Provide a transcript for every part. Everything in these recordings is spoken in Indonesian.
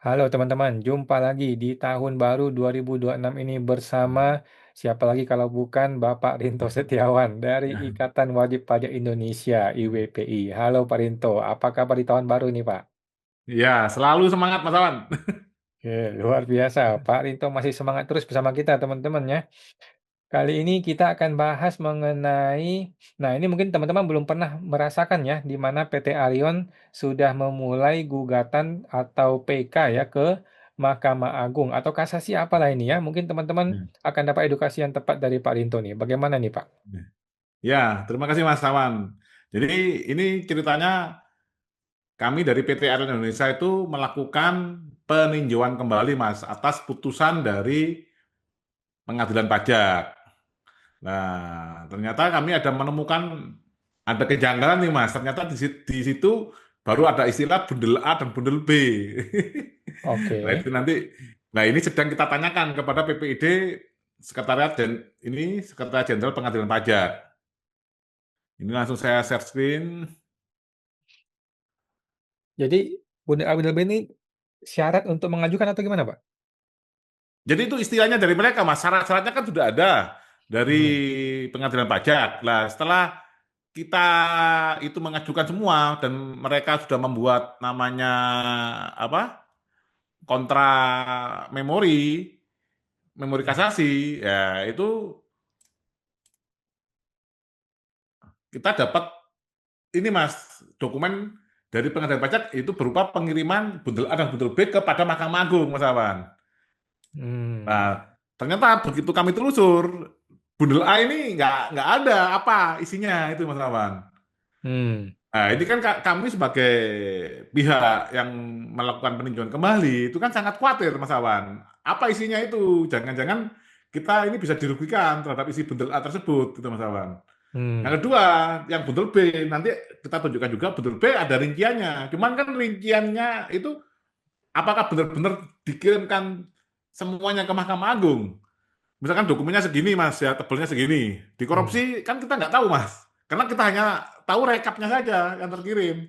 Halo teman-teman, jumpa lagi di tahun baru 2026 ini bersama siapa lagi kalau bukan Bapak Rinto Setiawan dari Ya, Ikatan Wajib Pajak Indonesia (IWPI). Halo Pak Rinto, apa kabar di tahun baru ini Pak? ya, selalu semangat Mas Awan. Oke, luar biasa, Pak Rinto masih semangat terus bersama kita teman-teman ya. Kali ini kita akan bahas mengenai, nah ini mungkin teman-teman belum pernah merasakan ya, di mana PT Arion sudah memulai gugatan atau PK ya ke Mahkamah Agung atau kasasi apalah ini ya. Mungkin teman-teman akan dapat edukasi yang tepat dari Pak Rinto nih. Bagaimana nih Pak? Ya, terima kasih Mas Awan. Jadi ini ceritanya kami dari PT Airline Indonesia itu melakukan peninjauan kembali Mas atas putusan dari pengadilan pajak. Nah, ternyata kami ada menemukan ada kejanggalan nih Mas. Ternyata di situ baru ada istilah bundel A dan bundel B. Nah, Oke. itu nanti, nah ini sedang kita tanyakan kepada PPID Sekretariat dan ini Sekretariat Jenderal Pengadilan Pajak. Ini langsung saya share screen. Jadi Bunda Abdul ini syarat untuk mengajukan atau gimana Pak? Jadi itu istilahnya dari mereka, Mas. Syarat-syaratnya kan sudah ada dari Hmm. Pengadilan Pajak. Nah, setelah kita itu mengajukan semua dan mereka sudah membuat namanya apa? Kontra memori, memori kasasi, ya itu kita dapat ini Mas, dokumen dari Pengadilan Pajak itu berupa pengiriman bundel A dan bundel B kepada Mahkamah Agung, Mas Awan. Hmm. Nah, ternyata begitu kami telusur, bundel A ini nggak ada apa isinya itu Mas Rawan. Hmm. Nah, ini kan kami sebagai pihak yang melakukan peninjauan kembali itu kan sangat khawatir Mas Awan. Apa isinya itu? Jangan-jangan kita ini bisa dirugikan terhadap isi bundel A tersebut, gitu Mas Awan. Yang Hmm. kedua, yang bundel B nanti kita tunjukkan juga bundel B ada rinciannya. Cuman kan rinciannya itu apakah benar-benar dikirimkan semuanya ke Mahkamah Agung? Misalkan dokumennya segini mas, ya tebelnya segini. Di Hmm. korupsi kan kita nggak tahu mas, karena kita hanya tahu rekapnya saja yang terkirim.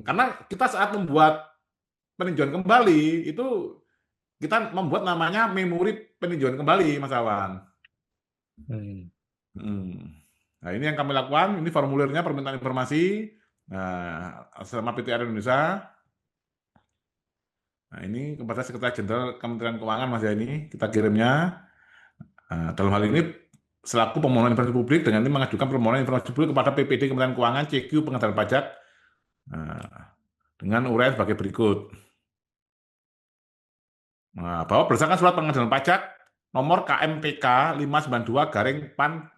Karena kita saat membuat peninjauan kembali itu kita membuat namanya memori peninjauan kembali mas Awan. Hmm. Hmm. Nah ini yang kami lakukan, ini formulirnya permintaan informasi. Nah, sama PTR Indonesia. Nah ini kepada Sekretaris Jenderal Kementerian Keuangan mas ya ini kita kirimnya. Nah, dalam hal ini selaku pemohon informasi publik dengan ini mengajukan permohonan informasi publik kepada PPD Kementerian Keuangan CQ Pengadilan Pajak nah, dengan uraian sebagai berikut. Nah, bahwa berdasarkan surat pengadilan pajak nomor KMPK 592 garing pan.wk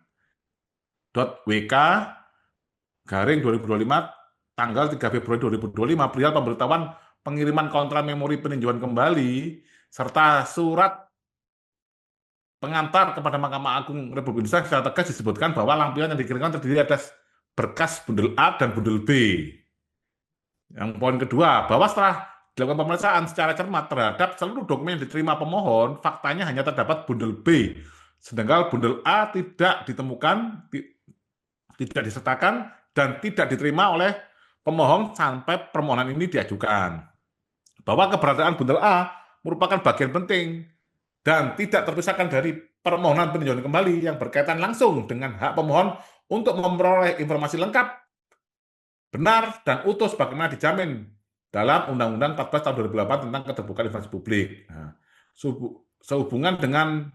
garing 2025 tanggal 3 Februari 2025 perihal pemberitahuan pengiriman kontra memori peninjauan kembali serta surat pengantar kepada Mahkamah Agung Republik Indonesia secara tegas disebutkan bahwa lampion yang dikirimkan terdiri atas berkas bundel A dan bundel B. Yang poin kedua, bahwa setelah dilakukan pemeriksaan secara cermat terhadap seluruh dokumen yang diterima pemohon, faktanya hanya terdapat bundel B, sedangkan bundel A tidak ditemukan, tidak disertakan, dan tidak diterima oleh pemohon sampai permohonan ini diajukan. Bahwa keberadaan bundel A merupakan bagian penting dan tidak terpisahkan dari permohonan peninjauan kembali yang berkaitan langsung dengan hak pemohon untuk memperoleh informasi lengkap, benar, dan utuh sebagaimana dijamin dalam Undang-Undang 14 tahun 2008 tentang keterbukaan informasi publik. Nah, sehubungan dengan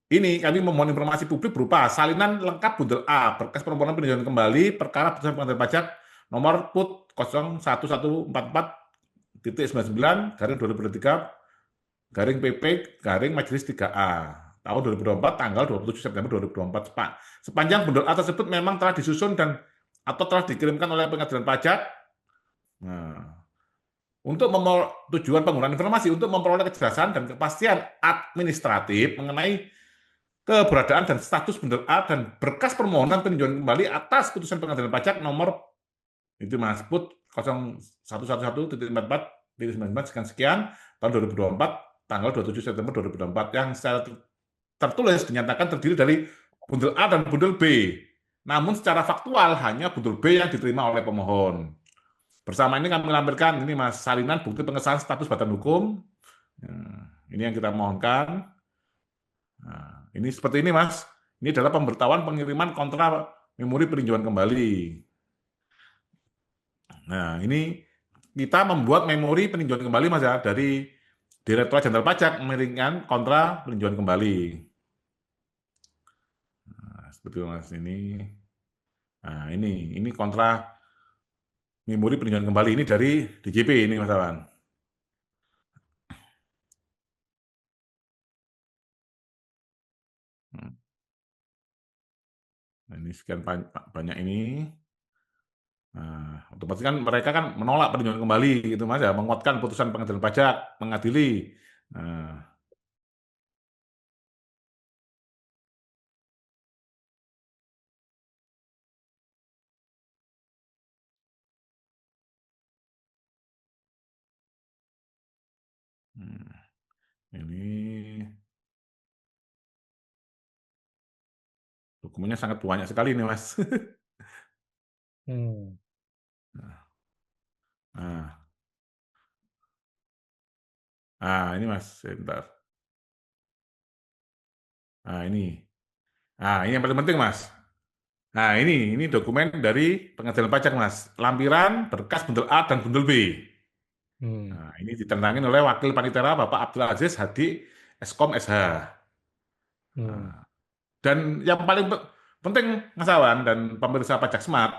ini, kami memohon informasi publik berupa salinan lengkap bundel A, berkas permohonan peninjauan kembali, perkara putusan pengadilan pajak, nomor PUT 01144.99 garing 2023 garing PP garing Majelis 3A tahun 2024 tanggal 27 September 2024. Sepanjang bundel A tersebut memang telah disusun dan atau telah dikirimkan oleh pengadilan pajak. Nah, untuk tujuan penggunaan informasi untuk memperoleh kejelasan dan kepastian administratif mengenai keberadaan dan status bundel A dan berkas permohonan peninjauan kembali atas putusan pengadilan pajak nomor itu Mas Put 0111.44.19 sekian sekian tahun 2024 tanggal 27 September 2024 yang secara tertulis dinyatakan terdiri dari bundel A dan bundel B. Namun secara faktual hanya bundel B yang diterima oleh pemohon. Bersama ini kami lampirkan ini Mas salinan bukti pengesahan status badan hukum. Nah, ini yang kita mohonkan. Nah, ini seperti ini Mas. Ini adalah pemberitahuan pengiriman kontra memori peninjauan kembali. Nah, ini kita membuat memori peninjauan kembali Mas ya dari Direktorat Jenderal Pajak mengirimkan kontra peninjauan kembali. Nah, seperti itu Mas ini. Nah, ini kontra memori peninjauan kembali ini dari DJP ini Mas Awan. Nah, ini sekian banyak ini. Nah, otomatis kan mereka kan menolak peninjauan kembali gitu Mas ya, menguatkan putusan pengadilan pajak, mengadili. Nah, hmm, ini dokumennya sangat banyak sekali nih Mas. Hmm. Nah, nah ini Mas, sebentar. Nah ini, nah ini yang paling penting Mas. Nah ini dokumen dari pengadilan pajak Mas, lampiran berkas bundel A dan bundel B. Hmm. Nah, ini ditentangin oleh Wakil Panitera Bapak Abdul Aziz Hadi Eskom SH. Hmm. Nah, dan yang paling penting Mas Awan dan pemirsa pajak smart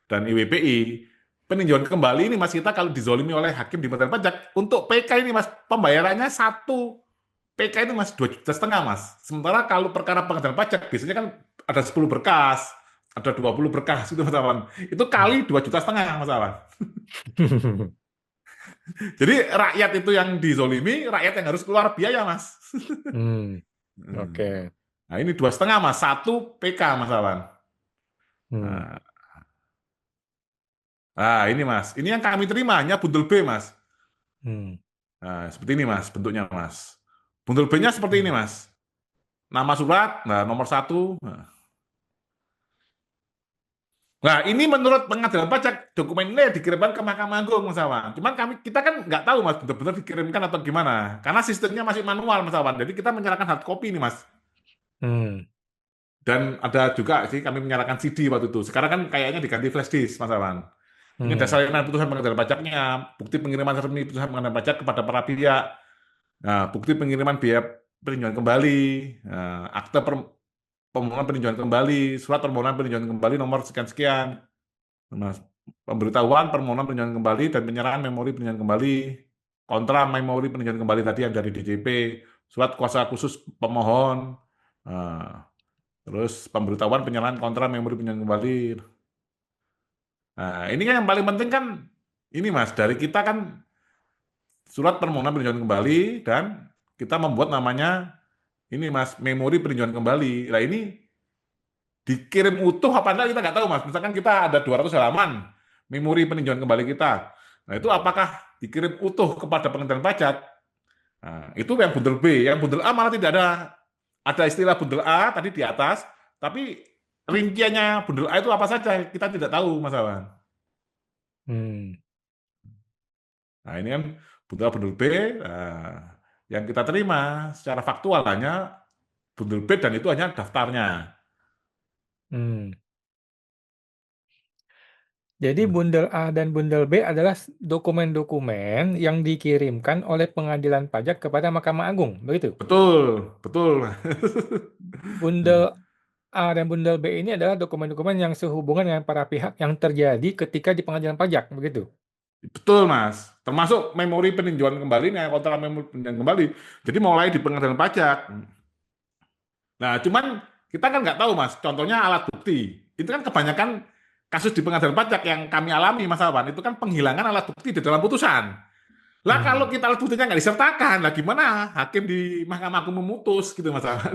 dan IWPI, peninjauan kembali ini Mas kita kalau dizolimi oleh hakim di pengadilan pajak, untuk PK ini Mas, pembayarannya satu PK itu Mas 2,5 juta Mas. Sementara kalau perkara pengadilan pajak biasanya kan ada 10 berkas, ada 20 berkas itu Mas Awan. Itu Hmm. kali 2,5 juta Mas Awan. Jadi rakyat itu yang dizolimi, rakyat yang harus keluar biaya Mas. Hmm. Hmm. Oke. Nah ini 2,5 Mas, satu PK Mas Awan. Hmm. Nah, nah, ini Mas, ini yang kami terima hanya bundel B Mas. Hmm. Nah, seperti ini Mas, bentuknya Mas. Bundel B-nya seperti ini Hmm. Mas. Nama surat, nah nomor satu. Nah, ini menurut pengadilan pajak, dokumen ini dikirimkan ke Mahkamah Agung, Mas Awan. Cuman kita kan nggak tahu, Mas, benar-benar dikirimkan atau gimana. Karena sistemnya masih manual, Mas Awan. Jadi kita menyerahkan hard copy nih, Mas. Hmm. Dan ada juga sih kami menyerahkan CD waktu itu. Sekarang kan kayaknya diganti flash disk, Mas Awan. Ini ada Hmm. salinan putusan pengadilan pajaknya, bukti pengiriman resmi putusan pengadilan pajak kepada para pihak. Nah, bukti pengiriman biaya peninjauan kembali, akte permohonan peninjauan kembali, surat permohonan peninjauan kembali nomor sekian-sekian. Nah, pemberitahuan permohonan peninjauan kembali dan penyerahan memori peninjauan kembali, kontra memori peninjauan kembali tadi yang dari DJP, surat kuasa khusus pemohon, nah, terus pemberitahuan penyerahan kontra memori peninjauan kembali. Nah, ini kan yang paling penting kan ini Mas, dari kita kan surat permohonan peninjauan kembali dan kita membuat namanya ini Mas, memori peninjauan kembali. Nah, ini dikirim utuh apa enggak kita nggak tahu Mas. Misalkan kita ada 200 halaman memori peninjauan kembali kita. Nah, itu apakah dikirim utuh kepada pengadilan pajak? Nah, itu yang bundel B. Yang bundel A malah tidak ada. Ada istilah bundel A tadi di atas, tapi rinciannya bundel A itu apa saja kita tidak tahu Mas Awan. Hmm. Nah, ini kan bundel B, nah, yang kita terima secara faktual hanya bundel B dan itu hanya daftarnya. Hmm. Jadi bundel A dan bundel B adalah dokumen-dokumen yang dikirimkan oleh pengadilan pajak kepada Mahkamah Agung, begitu? Betul, betul. Bundel A dan bundel B ini adalah dokumen-dokumen yang sehubungan dengan para pihak yang terjadi ketika di pengadilan pajak, begitu? Betul, Mas. Termasuk memori peninjauan kembali, nih, kontrak memori peninjauan kembali. Jadi mulai di pengadilan pajak. Nah, cuman kita kan nggak tahu, Mas. Contohnya alat bukti. Itu kan kebanyakan kasus di pengadilan pajak yang kami alami, Mas Awan. Itu kan penghilangan alat bukti di dalam putusan. Lah kalau Hmm. kita alat buktinya nggak disertakan, lah gimana hakim di Mahkamah Agung memutus gitu, Mas Awan?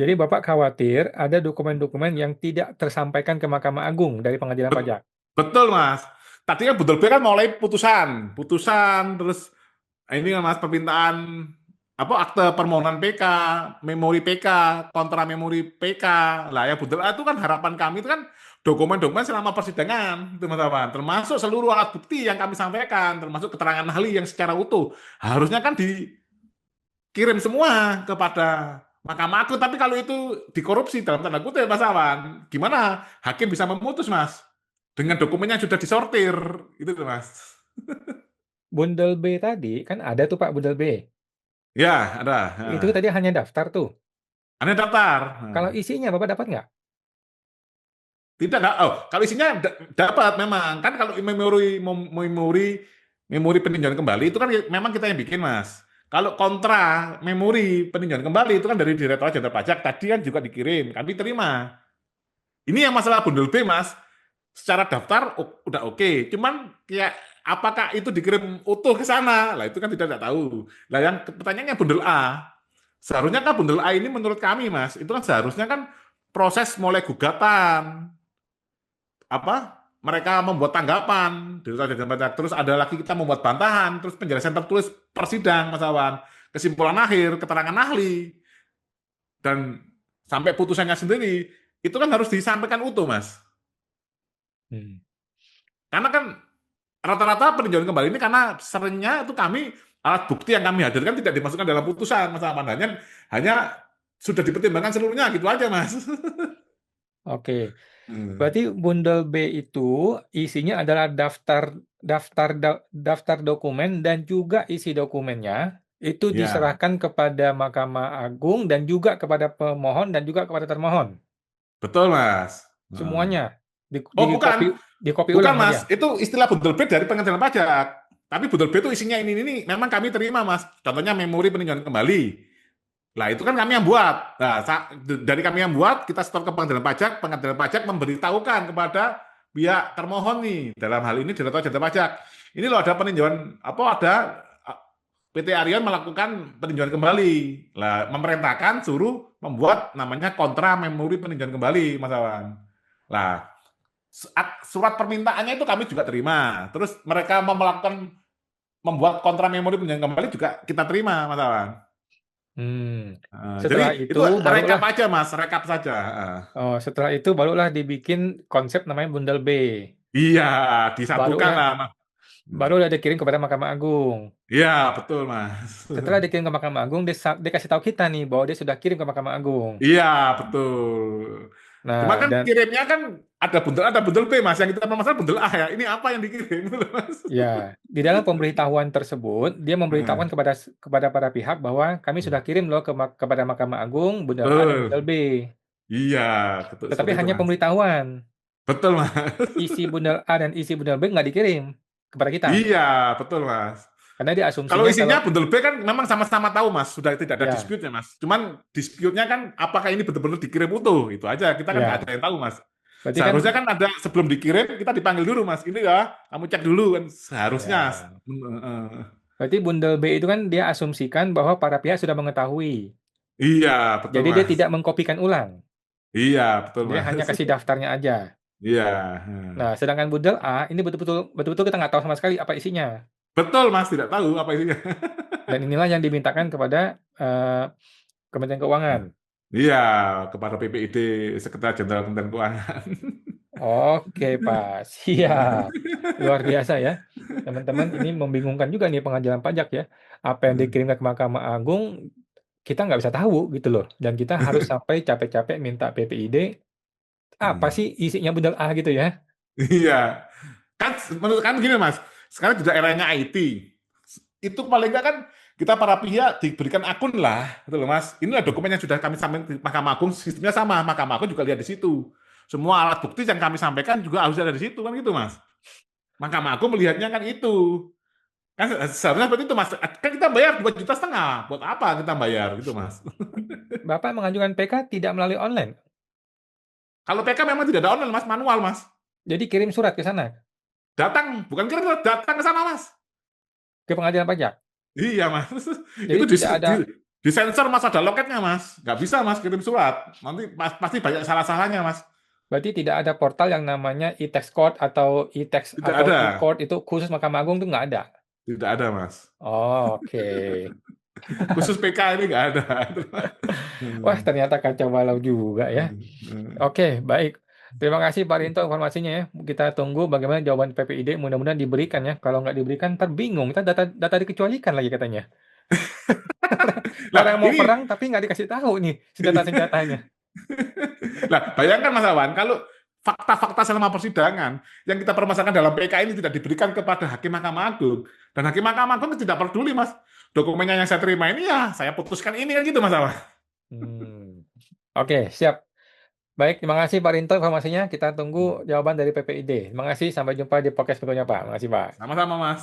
Jadi Bapak khawatir ada dokumen-dokumen yang tidak tersampaikan ke Mahkamah Agung dari pengadilan Bet- pajak. Betul, Mas. Tadinya betul kan mulai putusan, putusan terus ini kan Mas permintaan apa akte permohonan PK, memori PK, kontra memori PK. Lah yang bundel A itu kan harapan kami itu kan dokumen-dokumen selama persidangan, teman-teman. Termasuk seluruh alat bukti yang kami sampaikan, termasuk keterangan ahli yang secara utuh. Harusnya kan dikirim semua kepada Mahkamah Agung, tapi kalau itu dikorupsi dalam tanda kutip Mas Awan, gimana hakim bisa memutus Mas? Dengan dokumennya sudah disortir, itu tuh Mas. Bundel B tadi kan ada tuh Pak bundel B. Ya, ada. Itu tadi hanya daftar tuh. Ada daftar. Kalau isinya Bapak dapat nggak? Tidak, nggak. Oh, kalau isinya dapat memang. Kan kalau memori peninjauan kembali itu kan memang kita yang bikin, Mas. Kalau kontra memori peninjauan kembali itu kan dari Direktorat Jenderal Pajak tadi kan juga dikirim, kami terima. Ini yang masalah bundel B, Mas. Secara daftar udah oke. Cuman kayak apakah itu dikirim utuh ke sana? Lah itu kan tidak tahu. Lah yang pertanyaannya bundel A. Seharusnya kan bundel A ini menurut kami, Mas, itu kan seharusnya kan proses mulai gugatan apa mereka membuat tanggapan terus ada lagi kita membuat bantahan terus penjelasan tertulis persidang Mas Awan kesimpulan akhir keterangan ahli dan sampai putusannya sendiri itu kan harus disampaikan utuh Mas Hmm. karena kan rata-rata peninjauan kembali ini karena seringnya itu kami alat bukti yang kami hadirkan tidak dimasukkan dalam putusan Mas Awan hanya sudah dipertimbangkan seluruhnya gitu aja Mas. Oke. Hmm. Berarti bundel B itu isinya adalah daftar dokumen dan juga isi dokumennya itu Ya, diserahkan kepada Mahkamah Agung dan juga kepada pemohon dan juga kepada termohon. betul Mas. Heeh. Semuanya Oh bukan, di copy bukan ulang sama dia. Mas, itu istilah bundle B dari Pengadilan Pajak. Tapi bundle B itu isinya ini memang kami terima Mas. Contohnya memori peninjauan kembali. Lah itu kan kami yang buat. Nah, dari kami yang buat, kita setor ke Pengadilan Pajak memberitahukan kepada pihak termohon nih. Dalam hal ini Direktorat Jenderal Pajak. Ini loh ada peninjauan, apa ada PT Arion melakukan peninjauan kembali. Lah memerintahkan suruh membuat namanya kontra memori peninjauan kembali, Mas Awan. Lah surat permintaannya itu kami juga terima. Terus mereka melakukan membuat kontra memori peninjauan kembali juga kita terima, Mas Awan. Hmm. Jadi Setelah itu itu rekap barulah aja, Mas, rekap saja. setelah itu barulah dibikin konsep namanya bundel B. Iya, disatukan Barulah lah, Mas. barulah dikirim kepada Mahkamah Agung. Iya, betul, Mas. Setelah dikirim ke Mahkamah Agung, dia kasih tahu kita nih bahwa dia sudah kirim ke Mahkamah Agung. Iya, betul. Cuma Nah, kan dan kirimnya kan ada bundel B, Mas. Yang kita masalah bundel A ya. Ini apa yang dikirim, gitu loh, Mas? ya, di dalam pemberitahuan tersebut, dia memberitahukan kepada para pihak bahwa kami sudah kirim loh kepada Mahkamah Agung bundel A dan bundel Betul. B. Iya, betul Tetapi seperti itu, hanya Mas. pemberitahuan. Betul, Mas. Isi bundel A dan isi bundel B nggak dikirim kepada kita. Iya, betul, Mas. Karena dia Kalau asumsinya kalau isinya bundel B kan memang sama-sama tahu, Mas. Sudah tidak ada ya, dispute-nya, Mas. Cuman dispute-nya kan apakah ini betul-betul dikirim utuh. Itu aja. Kita kan nggak ya. ada yang tahu, Mas. Berarti kan Seharusnya kan ada sebelum dikirim, kita dipanggil dulu, Mas. Ini ya, kamu cek dulu kan. Seharusnya. ya. Berarti bundel B itu kan dia asumsikan bahwa para pihak sudah mengetahui. Iya, betul, Jadi dia Mas. tidak mengkopikan ulang. Iya, betul, Dia hanya Mas. kasih daftarnya aja. Iya. Nah, sedangkan bundel A ini betul-betul kita nggak tahu sama sekali apa isinya. Betul, Mas. Tidak tahu apa isinya. Dan inilah yang dimintakan kepada Kementerian Keuangan. Iya, kepada PPID, Sekretaris Jenderal Kementerian Keuangan. Oke, Pak. Siap. Luar biasa ya. Teman-teman, ini membingungkan juga nih pengadilan pajak ya. Apa yang dikirimkan ke Mahkamah Agung, kita nggak bisa tahu gitu loh. Dan kita harus sampai capek-capek minta PPID, apa sih isinya bundel A gitu ya. Iya. Kan menurut kan gini, Mas. Sekarang juga eranya IT. Itu paling nggak kan kita para pihak diberikan akun lah, gitu loh Mas. Inilah dokumen yang sudah kami sampaikan di Mahkamah Agung, sistemnya sama. Mahkamah Agung juga lihat di situ. Semua alat bukti yang kami sampaikan juga harus ada di situ kan gitu, Mas. Mahkamah Agung melihatnya kan itu. Kan seharusnya seperti itu, Mas. Kan kita bayar 2,5 juta. Buat apa kita bayar gitu, Mas? Bapak mengajukan PK tidak melalui online. Kalau PK memang tidak ada online, Mas, manual, Mas. Jadi kirim surat ke sana, Datang, bukan kira datang ke sana, Mas. ke pengadilan pajak. Iya, Mas. Jadi Itu tidak ada, disensor Mas ada loketnya, Mas. Nggak bisa, Mas, kirim surat. Nanti pasti banyak salah-salahnya, Mas. berarti tidak ada portal yang namanya e-tax court atau e-tax Tidak atau ada. e-court itu khusus Mahkamah Agung itu nggak ada. Tidak ada, Mas. Oh, oke. Khusus PK ini nggak ada. Wah, ternyata kacau balau juga ya. Oke, baik. Terima kasih Pak Rinto informasinya ya. Kita tunggu bagaimana jawaban PPID. Mudah-mudahan diberikan ya. Kalau nggak diberikan, ntar bingung. Kita data dikecualikan lagi katanya. Orang Nah, mau ini perang tapi nggak dikasih tahu nih senjata-senjatanya. Nah, bayangkan Mas Awan, kalau fakta-fakta selama persidangan yang kita permasalahkan dalam PK ini tidak diberikan kepada Hakim Mahkamah Agung, dan Hakim Mahkamah Agung tidak peduli, Mas. Dokumennya yang saya terima ini ya, saya putuskan ini kan gitu, Mas Awan. Hmm. Oke, siap. Baik, terima kasih Pak Rinto informasinya. Kita tunggu jawaban dari PPID. Terima kasih. Sampai jumpa di podcast berikutnya, Pak. Terima kasih, Pak. Sama-sama, Mas.